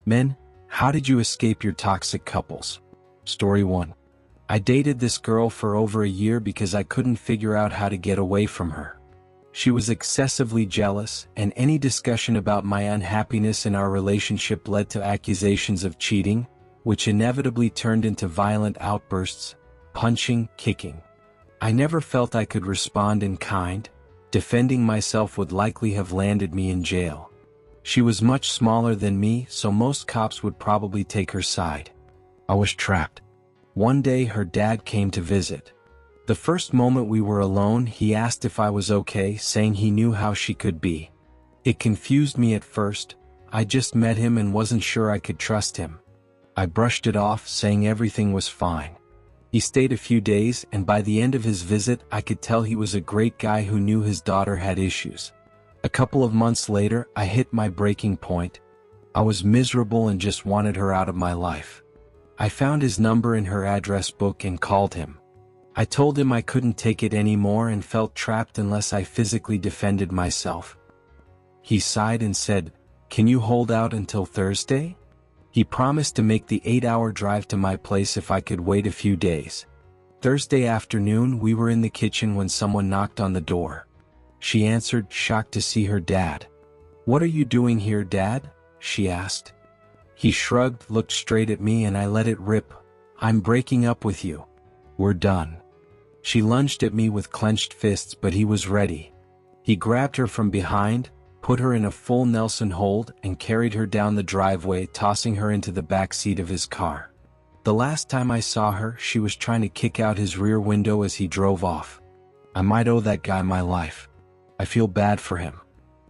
Men, how did you escape your toxic couples? Story 1. I dated this girl for over a year because I couldn't figure out how to get away from her. She was excessively jealous, and any discussion about my unhappiness in our relationship led to accusations of cheating, which inevitably turned into violent outbursts, punching, kicking. I never felt I could respond in kind. Defending myself would likely have landed me in jail. She was much smaller than me, so most cops would probably take her side. I was trapped. One day her dad came to visit. The first moment we were alone, he asked if I was okay, saying he knew how she could be. It confused me at first. I just met him and wasn't sure I could trust him. I brushed it off, saying everything was fine. He stayed a few days, and by the end of his visit I could tell he was a great guy who knew his daughter had issues. A couple of months later, I hit my breaking point. I was miserable and just wanted her out of my life. I found his number in her address book and called him. I told him I couldn't take it anymore and felt trapped unless I physically defended myself. He sighed and said, "Can you hold out until Thursday?" He promised to make the 8-hour drive to my place if I could wait a few days. Thursday afternoon, we were in the kitchen when someone knocked on the door. She answered, shocked to see her dad. "What are you doing here, Dad?" she asked. He shrugged, looked straight at me, and I let it rip. "I'm breaking up with you. We're done." She lunged at me with clenched fists, but he was ready. He grabbed her from behind, put her in a full Nelson hold, and carried her down the driveway, tossing her into the back seat of his car. The last time I saw her, she was trying to kick out his rear window as he drove off. I might owe that guy my life. I feel bad for him.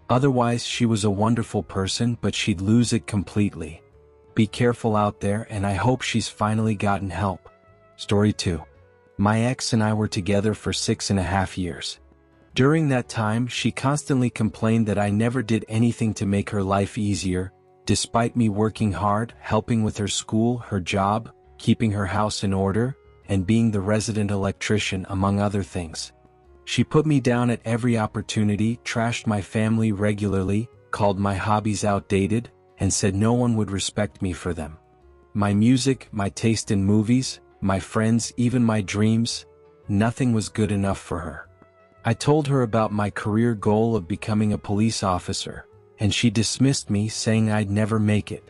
Otherwise, she was a wonderful person, but she'd lose it completely. Be careful out there, and I hope she's finally gotten help. Story 2. My ex and I were together for 6.5 years. During that time, she constantly complained that I never did anything to make her life easier, despite me working hard, helping with her school, her job, keeping her house in order, and being the resident electrician, among other things. She put me down at every opportunity, trashed my family regularly, called my hobbies outdated, and said no one would respect me for them. My music, my taste in movies, my friends, even my dreams, nothing was good enough for her. I told her about my career goal of becoming a police officer, and she dismissed me, saying I'd never make it.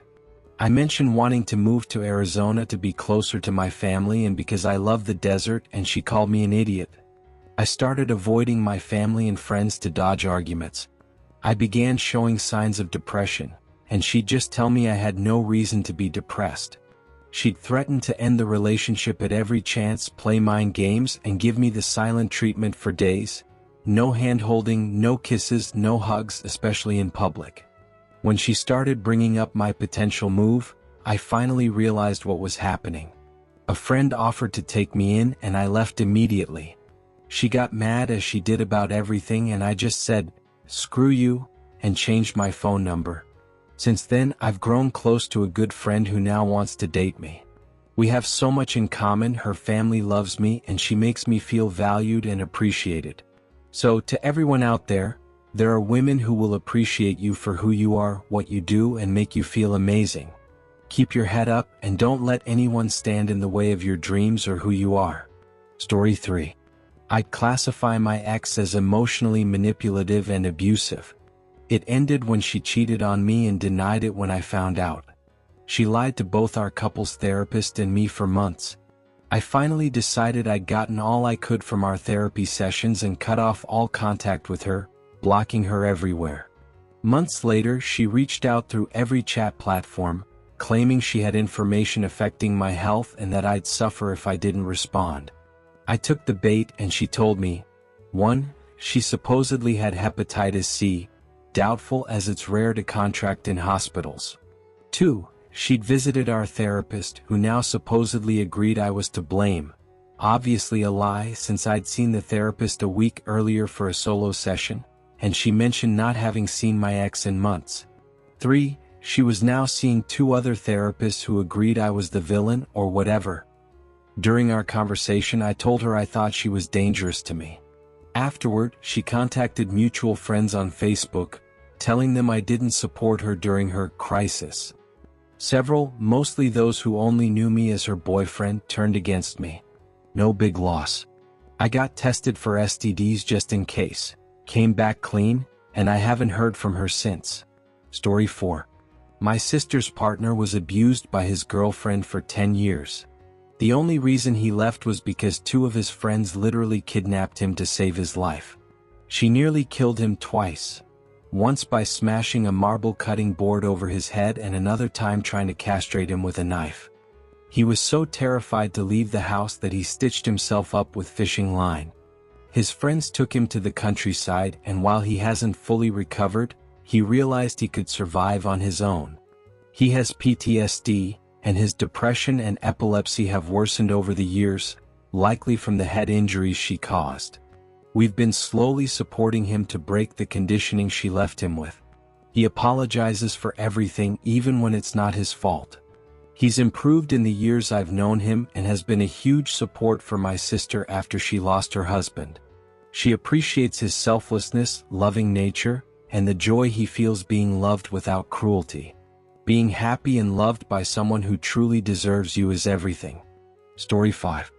I mentioned wanting to move to Arizona to be closer to my family and because I love the desert, and she called me an idiot. I started avoiding my family and friends to dodge arguments. I began showing signs of depression, and she'd just tell me I had no reason to be depressed. She'd threaten to end the relationship at every chance, play mind games, and give me the silent treatment for days. No hand-holding, no kisses, no hugs, especially in public. When she started bringing up my potential move, I finally realized what was happening. A friend offered to take me in, and I left immediately. She got mad as she did about everything, and I just said, "Screw you," and changed my phone number. Since then, I've grown close to a good friend who now wants to date me. We have so much in common. Her family loves me, and she makes me feel valued and appreciated. So, to everyone out there, there are women who will appreciate you for who you are, what you do, and make you feel amazing. Keep your head up, and don't let anyone stand in the way of your dreams or who you are. Story 3. I'd classify my ex as emotionally manipulative and abusive. It ended when she cheated on me and denied it when I found out. She lied to both our couple's therapist and me for months. I finally decided I'd gotten all I could from our therapy sessions and cut off all contact with her, blocking her everywhere. Months later, she reached out through every chat platform, claiming she had information affecting my health and that I'd suffer if I didn't respond. I took the bait, and she told me, 1. She supposedly had hepatitis C, doubtful as it's rare to contract in hospitals. 2. She'd visited our therapist, who now supposedly agreed I was to blame. Obviously a lie, since I'd seen the therapist a week earlier for a solo session, and she mentioned not having seen my ex in months. 3. She was now seeing 2 other therapists who agreed I was the villain or whatever. During our conversation, I told her I thought she was dangerous to me. Afterward, she contacted mutual friends on Facebook, telling them I didn't support her during her crisis. Several, mostly those who only knew me as her boyfriend, turned against me. No big loss. I got tested for STDs just in case, came back clean, and I haven't heard from her since. Story 4. My sister's partner was abused by his girlfriend for 10 years. The only reason he left was because two of his friends literally kidnapped him to save his life. She nearly killed him twice. Once by smashing a marble cutting board over his head and another time trying to castrate him with a knife. He was so terrified to leave the house that he stitched himself up with fishing line. His friends took him to the countryside, and while he hasn't fully recovered, he realized he could survive on his own. He has PTSD, and his depression and epilepsy have worsened over the years, likely from the head injuries she caused. We've been slowly supporting him to break the conditioning she left him with. He apologizes for everything even when it's not his fault. He's improved in the years I've known him and has been a huge support for my sister after she lost her husband. She appreciates his selflessness, loving nature, and the joy he feels being loved without cruelty. Being happy and loved by someone who truly deserves you is everything. Story 5.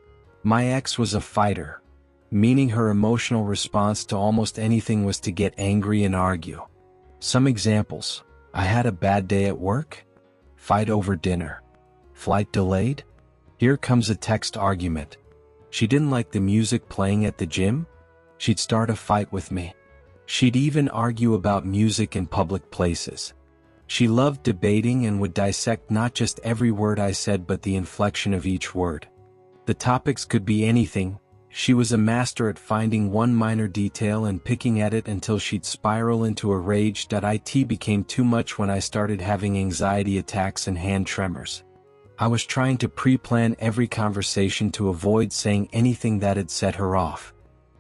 My ex was a fighter, meaning her emotional response to almost anything was to get angry and argue. Some examples: I had a bad day at work? Fight over dinner. Flight delayed? Here comes a text argument. She didn't like the music playing at the gym? She'd start a fight with me. She'd even argue about music in public places. She loved debating and would dissect not just every word I said but the inflection of each word. The topics could be anything. She was a master at finding one minor detail and picking at it until she'd spiral into a rage. It became too much when I started having anxiety attacks and hand tremors. I was trying to pre-plan every conversation to avoid saying anything that'd set her off.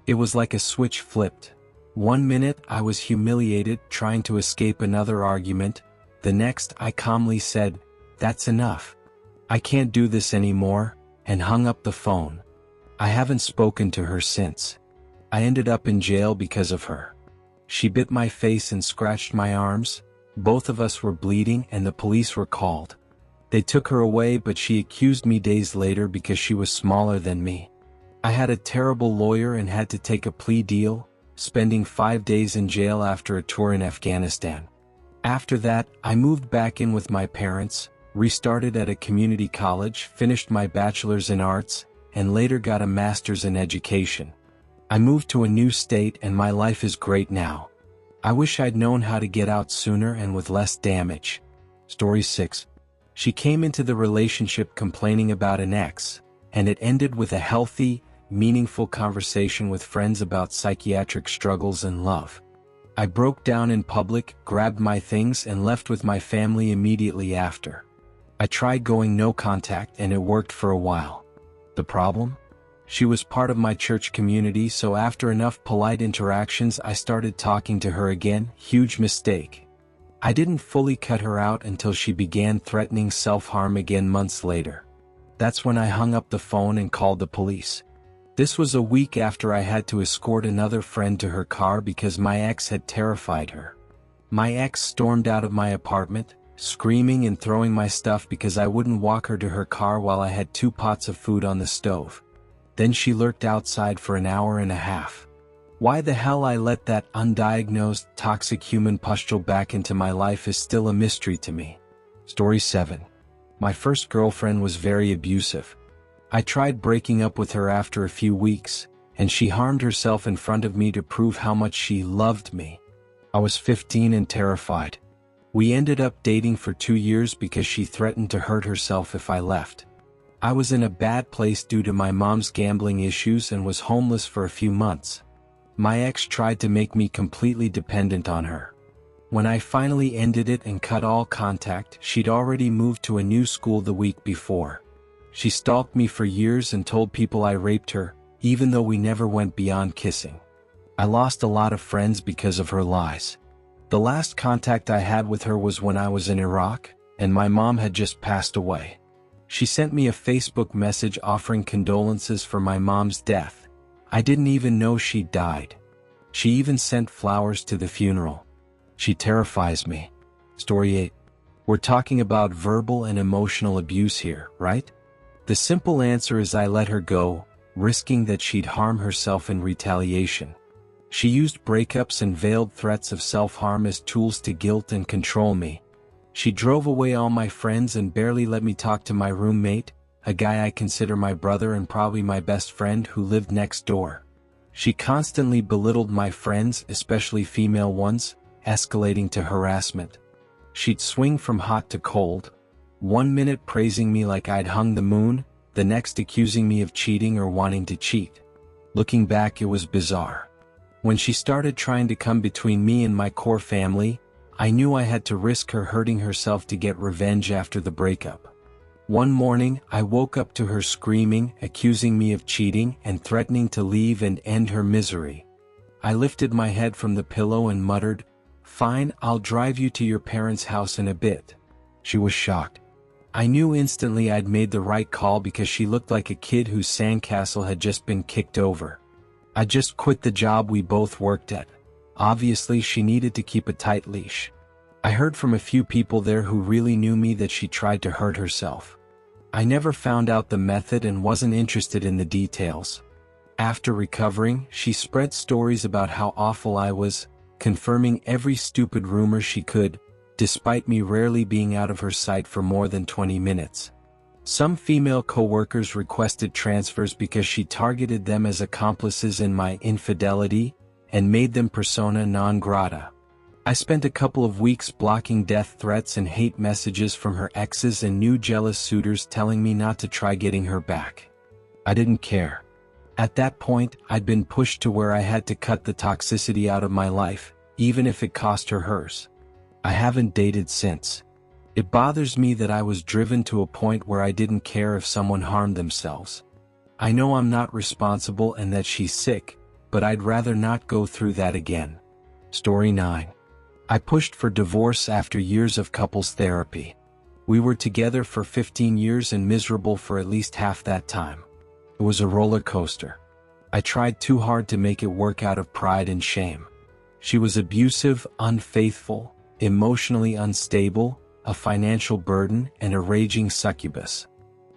It was like a switch flipped. One minute I was humiliated, trying to escape another argument. The next I calmly said, "That's enough. I can't do this anymore," and hung up the phone. I haven't spoken to her since. I ended up in jail because of her. She bit my face and scratched my arms. Both of us were bleeding and the police were called. They took her away, but she accused me days later because she was smaller than me. I had a terrible lawyer and had to take a plea deal, spending 5 days in jail after a tour in Afghanistan. After that, I moved back in with my parents, restarted at a community college, finished my bachelor's in arts, and later got a master's in education. I moved to a new state and my life is great now. I wish I'd known how to get out sooner and with less damage. Story 6. She came into the relationship complaining about an ex, and it ended with a healthy, meaningful conversation with friends about psychiatric struggles and love. I broke down in public, grabbed my things and left with my family immediately after. I tried going no contact and it worked for a while. The problem? She was part of my church community, so after enough polite interactions I started talking to her again. Huge mistake. I didn't fully cut her out until she began threatening self-harm again months later. That's when I hung up the phone and called the police. This was a week after I had to escort another friend to her car because my ex had terrified her. My ex stormed out of my apartment, screaming and throwing my stuff because I wouldn't walk her to her car while I had 2 pots of food on the stove. Then she lurked outside for an hour and a half. Why the hell I let that undiagnosed, toxic human pustule back into my life is still a mystery to me. Story 7. My first girlfriend was very abusive. I tried breaking up with her after a few weeks, and she harmed herself in front of me to prove how much she loved me. I was 15 and terrified. We ended up dating for 2 years because she threatened to hurt herself if I left. I was in a bad place due to my mom's gambling issues and was homeless for a few months. My ex tried to make me completely dependent on her. When I finally ended it and cut all contact, she'd already moved to a new school the week before. She stalked me for years and told people I raped her, even though we never went beyond kissing. I lost a lot of friends because of her lies. The last contact I had with her was when I was in Iraq, and my mom had just passed away. She sent me a Facebook message offering condolences for my mom's death. I didn't even know she died. She even sent flowers to the funeral. She terrifies me. Story 8. We're talking about verbal and emotional abuse here, right? The simple answer is I let her go, risking that she'd harm herself in retaliation. She used breakups and veiled threats of self-harm as tools to guilt and control me. She drove away all my friends and barely let me talk to my roommate, a guy I consider my brother and probably my best friend who lived next door. She constantly belittled my friends, especially female ones, escalating to harassment. She'd swing from hot to cold, one minute praising me like I'd hung the moon, the next accusing me of cheating or wanting to cheat. Looking back, it was bizarre. When she started trying to come between me and my core family, I knew I had to risk her hurting herself to get revenge after the breakup. One morning, I woke up to her screaming, accusing me of cheating, and threatening to leave and end her misery. I lifted my head from the pillow and muttered, "Fine, I'll drive you to your parents' house in a bit." She was shocked. I knew instantly I'd made the right call because she looked like a kid whose sandcastle had just been kicked over. I just quit the job we both worked at. Obviously, she needed to keep a tight leash. I heard from a few people there who really knew me that she tried to hurt herself. I never found out the method and wasn't interested in the details. After recovering, she spread stories about how awful I was, confirming every stupid rumor she could, despite me rarely being out of her sight for more than 20 minutes. Some female co-workers requested transfers because she targeted them as accomplices in my infidelity and made them persona non grata. I spent a couple of weeks blocking death threats and hate messages from her exes and new jealous suitors telling me not to try getting her back. I didn't care. At that point, I'd been pushed to where I had to cut the toxicity out of my life, even if it cost her hers. I haven't dated since. It bothers me that I was driven to a point where I didn't care if someone harmed themselves. I know I'm not responsible and that she's sick, but I'd rather not go through that again. Story 9. I pushed for divorce after years of couples therapy. We were together for 15 years and miserable for at least half that time. It was a roller coaster. I tried too hard to make it work out of pride and shame. She was abusive, unfaithful, emotionally unstable, a financial burden, and a raging succubus.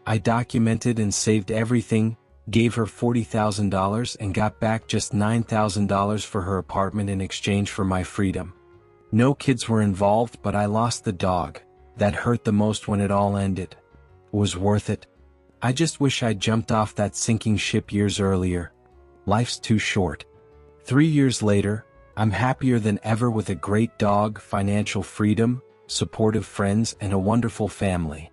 I documented and saved everything, gave her $40,000 and got back just $9,000 for her apartment in exchange for my freedom. No kids were involved, but I lost the dog. That hurt the most when it all ended. It was worth it. I just wish I'd jumped off that sinking ship years earlier. Life's too short. 3 years later, I'm happier than ever with a great dog, financial freedom, supportive friends, and a wonderful family.